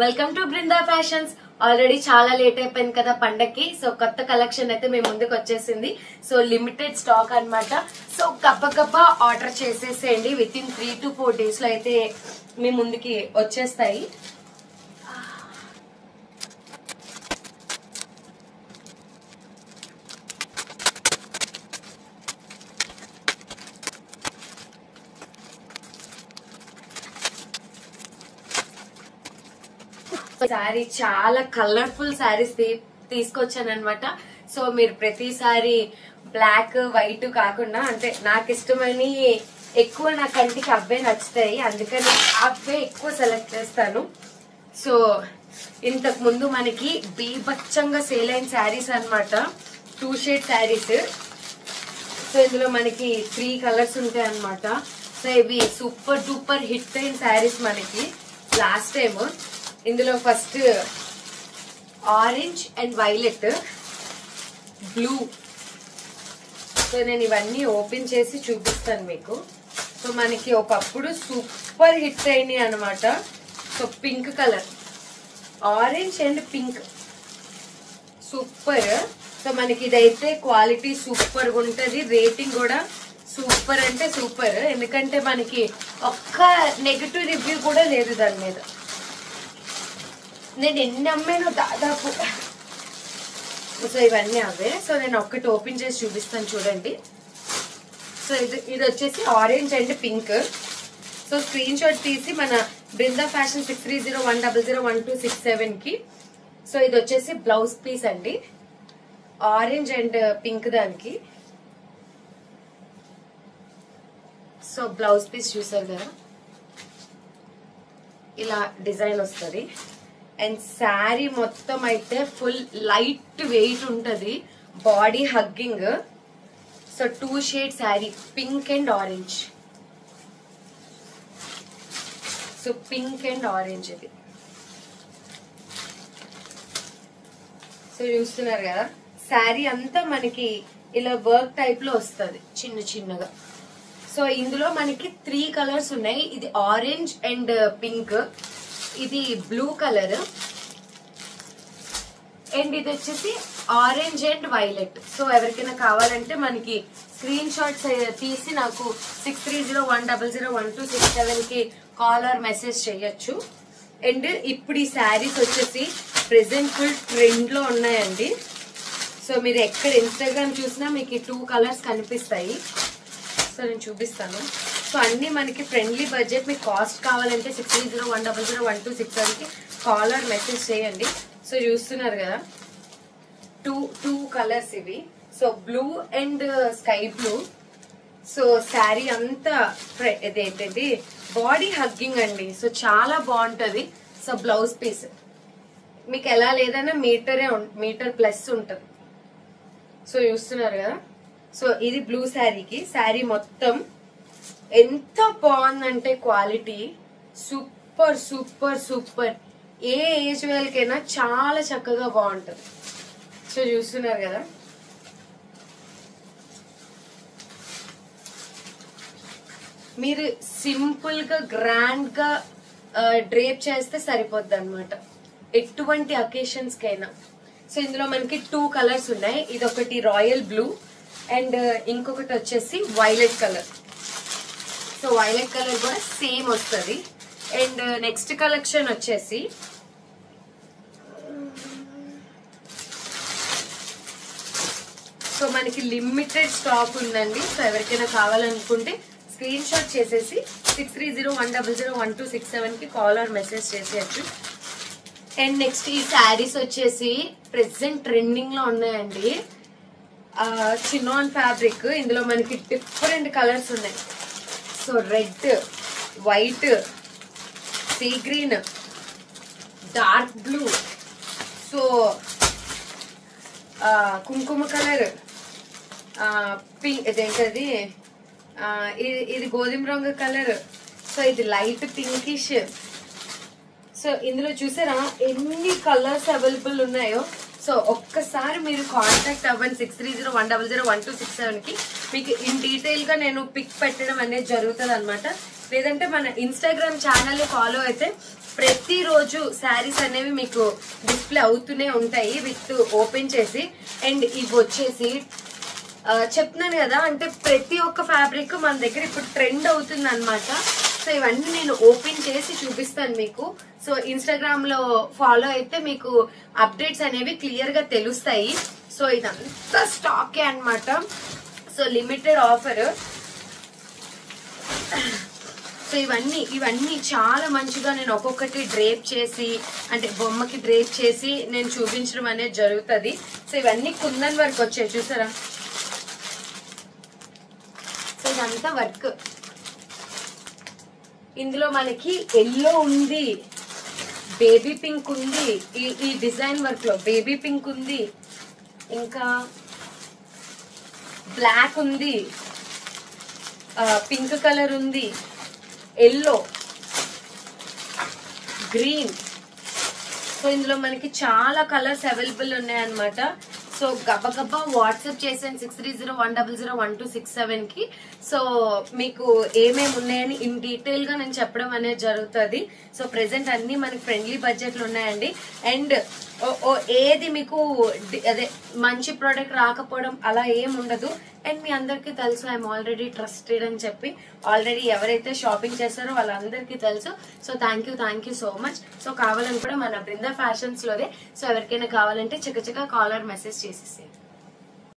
Welcome to Brinda fashions. Already చాలా late అయిపోయింది కదా పండక్కి. సో కొత్త కలెక్షన్ అయితే మేము ముందుకు వచ్చేసింది. సో లిమిటెడ్ స్టాక్ అన్నమాట. సో గబ్బ ఆర్డర్ చేసేసేయండి. విత్ ఇన్ 3 to 4 days లో అయితే మీ ముందుకి వచ్చేస్తాయి. శారీ చాలా కలర్ఫుల్ శారీస్ తీసుకొచ్చాను అనమాట. సో మీరు ప్రతిసారి బ్లాక్ వైట్ కాకుండా, అంటే నాకు ఇష్టమని ఎక్కువ నా కంటికి అవే నచ్చుతాయి, అందుకని అవే ఎక్కువ సెలెక్ట్ చేస్తాను. సో ఇంతకు ముందు మనకి బీభత్సంగా సేల్ అయిన శారీస్ అనమాట, 2 shade శారీస్. సో ఇందులో మనకి 3 కలర్స్ ఉంటాయి అనమాట. సో ఇవి సూపర్ డూపర్ హిట్ అయిన శారీస్ మనకి లాస్ట్ టైం. ఇందులో first orange and violet, blue. So నేను ఇవన్నీ ఓపెన్ చేసి చూపిస్తాను మీకు. సో మనకి ఒకప్పుడు సూపర్ హిట్ అయినాయి అనమాట. So pink colour, orange and pink, super. So మనకి ఇదైతే క్వాలిటీ సూపర్ గా ఉంటది, రేటింగ్ కూడా సూపర్ అంటే సూపర్. ఎందుకంటే మనకి ఒక్క నెగటివ్ రివ్యూ కూడా లేదు దాని మీద. నేను ఎన్ని అమ్మాను దాదాపు. సో ఇవన్నీ అవే. సో నేను ఒక్కటి ఓపెన్ చేసి చూపిస్తాను చూడండి. సో ఇది వచ్చేసి orange and pink. So screen shot తీసి మన బృందా ఫ్యాషన్ 6301001267 కి. సో ఇది వచ్చేసి బ్లౌజ్ పీస్ అండి, ఆరెంజ్ అండ్ పింక్ దానికి. సో బ్లౌజ్ పీస్ చూసారు కదా, ఇలా డిజైన్ వస్తుంది. అండ్ శారీ మొత్తం అయితే ఫుల్ లైట్ వెయిట్ ఉంటది, body hugging. So 2 shade sari, pink and orange. So pink and orange ఇది. సో చూస్తున్నారు కదా, శారీ అంతా మనకి ఇలా వర్క్ టైప్ లో వస్తుంది చిన్న చిన్నగా. సో ఇందులో మనకి 3 కలర్స్ ఉన్నాయి. ఇది ఆరెంజ్ అండ్ పింక్, ఇది బ్లూ కలర్, అండ్ ఇది వచ్చేసి ఆరెంజ్ అండ్ వైలెట్. సో ఎవరికైనా కావాలంటే మనకి స్క్రీన్ షాట్స్ తీసి నాకు 6301001267 కి కాల్ ఆర్ మెసేజ్ చేయొచ్చు. అండ్ ఇప్పుడు ఈ శారీస్ వచ్చేసి ప్రెసెంట్ ఫుల్ ట్రెండ్ లో ఉన్నాయండి. సో మీరు ఎక్కడ ఇన్స్టాగ్రామ్ చూసినా మీకు 2 కలర్స్ కనిపిస్తాయి. సో నేను చూపిస్తాను. సో అన్ని మనకి ఫ్రెండ్లీ బడ్జెట్. మీకు కాస్ట్ కావాలంటే 6301001267 కి కాల్ ఆర్ మెసేజ్ చేయండి. సో చూస్తున్నారు కదా, 2 కలర్స్ ఇవి. So blue and sky blue. So sari అంతా ఇదేంటండి బాడీ హగ్గింగ్ అండి. సో చాలా బాగుంటది. సో బ్లౌజ్ పీస్ మీకు ఎలా లేదన్నా మీటర్ ప్లస్ ఉంటది. సో చూస్తున్నారు కదా. సో ఇది బ్లూ శారీకి. శారీ మొత్తం ఎంత బాగుందంటే క్వాలిటీ సూపర్ సూపర్ సూపర్. ఏ ఏజ్ వాళ్ళకైనా చాలా చక్కగా బాగుంటది. సో చూస్తున్నారు కదా, మీరు సింపుల్ గా గ్రాండ్ గా డ్రేప్ చేస్తే సరిపోద్ది అనమాట ఎటువంటి అకేషన్స్ కైనా. సో ఇందులో మనకి 2 కలర్స్ ఉన్నాయి. ఇది ఒకటి రాయల్ బ్లూ అండ్ ఇంకొకటి వచ్చేసి violet colour. So violet colour కూడా సేమ్ వస్తుంది. అండ్ నెక్స్ట్ కలెక్షన్ వచ్చేసి సో మనకి లిమిటెడ్ స్టాక్ ఉందండి. సో ఎవరికైనా కావాలనుకుంటే స్క్రీన్ షాట్ చేసేసి 6301001267 కి కాల్ ఆర్ మెసేజ్ చేసేయచ్చు. అండ్ నెక్స్ట్ ఈ శారీస్ వచ్చేసి ప్రెసెంట్ ట్రెండింగ్ లో ఉన్నాయండి. Chinon fabric. ఇందులో మనకి డిఫరెంట్ కలర్స్ ఉన్నాయి. So red, white, sea green, dark blue, so కుంకుమ కలర్, పింక్, ఇదేంటది ఇది గోధుమ రంగు కలర్. సో ఇది లైట్ పింకిష్. సో ఇందులో చూసారా ఎన్ని కలర్స్ అవైలబుల్ ఉన్నాయో. సో ఒక్కసారి మీరు కాంటాక్ట్ అవ్వండి 6301001267 కి. మీకు ఇన్ డీటెయిల్ గా నేను పిక్ పెట్టడం అనేది జరుగుతుంది అనమాట. లేదంటే మన ఇన్స్టాగ్రామ్ ఛానల్ ఫాలో అయితే ప్రతిరోజు శారీస్ అనేవి మీకు డిస్ప్లే అవుతూనే ఉంటాయి విత్ ఓపెన్ చేసి. అండ్ ఇవి వచ్చేసి చెప్తున్నాను కదా, అంటే ప్రతి ఒక్క ఫ్యాబ్రిక్ మన దగ్గర ఇప్పుడు ట్రెండ్ అవుతుంది అనమాట. సో ఇవన్నీ నేను ఓపెన్ చేసి చూపిస్తాను మీకు. సో ఇన్స్టాగ్రామ్ లో ఫాలో అయితే మీకు అప్డేట్స్ అనేవి క్లియర్ గా తెలుస్తాయి. సో ఇదంతా స్టాకే అన్నమాట. So limited offer. సో ఇవన్నీ చాలా మంచిగా నేను ఒక్కొక్కటి డ్రేప్ చేసి, అంటే బొమ్మకి డ్రేప్ చేసి నేను చూపించడం అనేది జరుగుతుంది. సో ఇవన్నీ కుందన్ వర్క్ వచ్చాయి చూసారా. సో ఇదంతా వర్క్. ఇందులో మనకి ఎల్లో ఉంది, బేబీ పింక్ ఉంది, ఈ డిజైన్ వర్క్ లో బేబీ పింక్ ఉంది, ఇంకా బ్లాక్ ఉంది, పింక్ కలర్ ఉంది, ఎల్లో, గ్రీన్. సో ఇందులో మనకి చాలా కలర్స్ అవైలబుల్ ఉన్నాయన్నమాట. సో గబగబా వాట్సాప్ చేసాను 6301001267 కి. సో మీకు ఏమేమి ఉన్నాయని ఇన్ డీటెయిల్ గా నేను చెప్పడం అనేది జరుగుతుంది. సో ప్రెసెంట్ అన్ని మనకి ఫ్రెండ్లీ బడ్జెట్ లో ఉన్నాయండి. అండ్ ఏది మీకు అదే మంచి ప్రోడక్ట్ రాకపోవడం అలా ఏం ఉండదు. అండ్ మీ అందరికీ తెలుసు ఐఎమ్ ఆల్రెడీ ట్రస్టెడ్ అని చెప్పి, ఆల్రెడీ ఎవరైతే షాపింగ్ చేస్తారో వాళ్ళందరికీ తెలుసు. So thank you so much. So కావాలని కూడా మన బృందా ఫ్యాషన్స్ లోనే. సో ఎవరికైనా కావాలంటే చక్కచక్క కాలర్ మెసేజ్ చేసేసేయండి.